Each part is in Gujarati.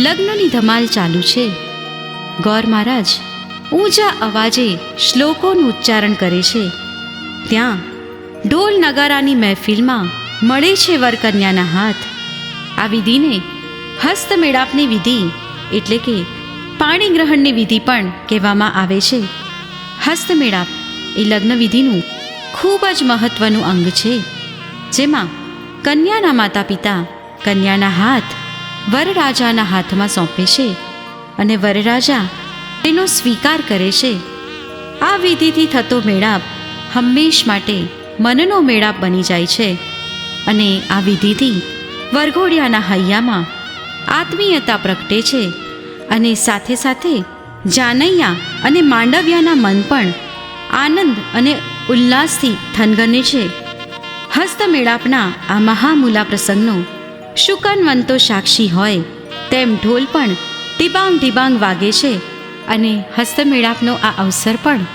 લગ્નની ધમાલ ચાલુ છે. ગોર મહારાજ ઊંચા અવાજે શ્લોકોનું ઉચ્ચારણ કરે છે. ત્યાં ઢોલ નગારાની મહેફિલમાં મળે છે વરકન્યાના હાથ. આ વિધિને હસ્તમેળાપની વિધિ એટલે કે પાણી ગ્રહણની વિધિ પણ કહેવામાં આવે છે. હસ્તમેળાપ એ લગ્ન વિધિનું ખૂબ જ મહત્વનું અંગ છે, જેમાં કન્યાના માતા પિતા કન્યાના હાથ વરરાજાના હાથમાં સોંપે છે અને વરરાજા તેનો સ્વીકાર કરે છે. આ વિધિથી થતો મેળાપ હંમેશ માટે મનનો મેળાપ બની જાય છે અને આ વિધિથી વરઘોડિયાના હૈયામાં આત્મીયતા પ્રગટે છે અને સાથે સાથે જાનૈયા અને માંડવ્યાના મન પણ આનંદ અને ઉલ્લાસથી થનગને છે. હસ્તમેળાપના આ મહામૂલા પ્રસંગનો શુકનવંતો સાક્ષી હોય તેમ ઢોલ પણ ડિબાંગ ડિબાંગ વાગે છે અને હસ્તમેળાપનો આ અવસર પણ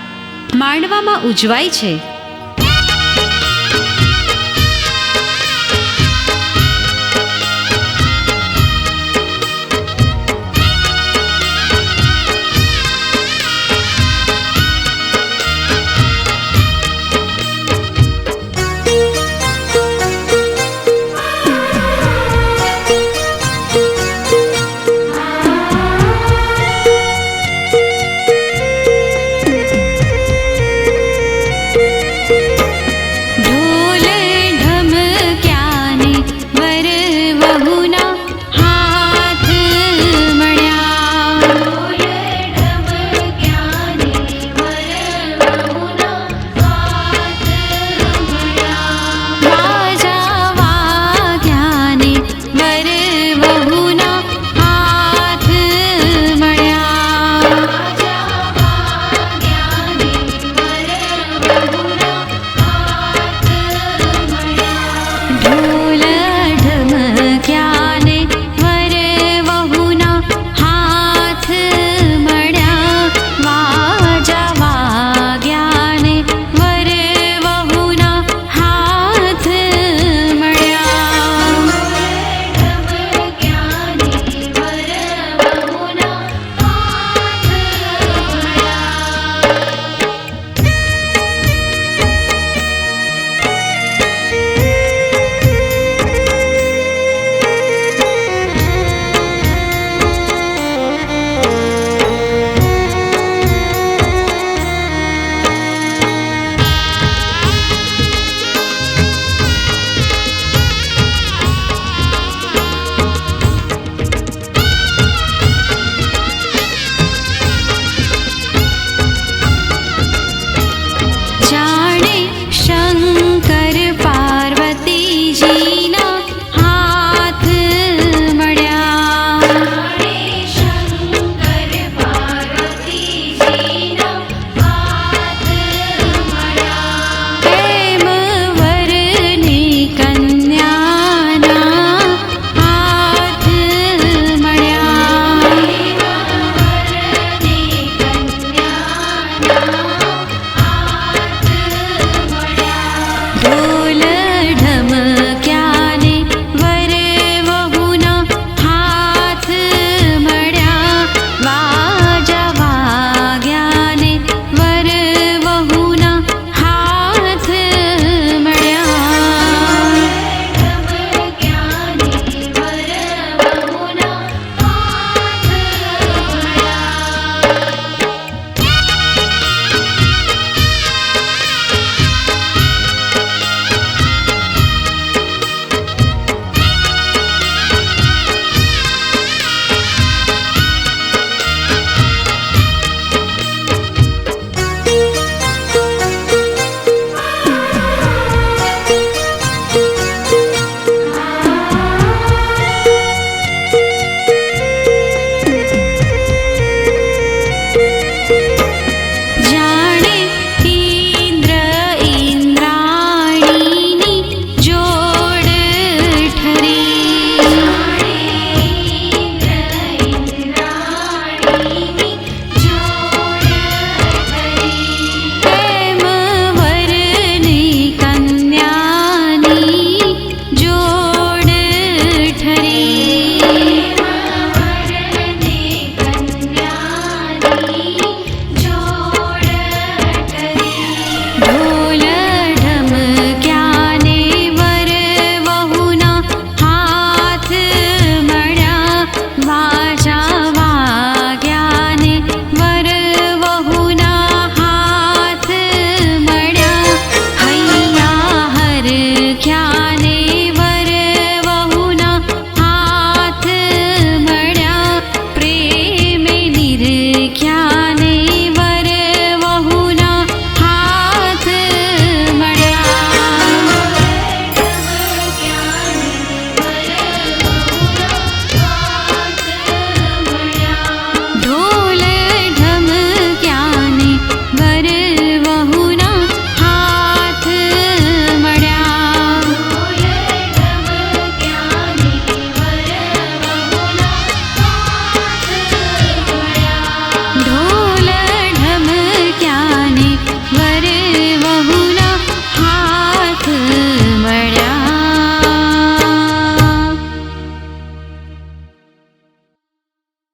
માંડવામાં ઉજવાય છે.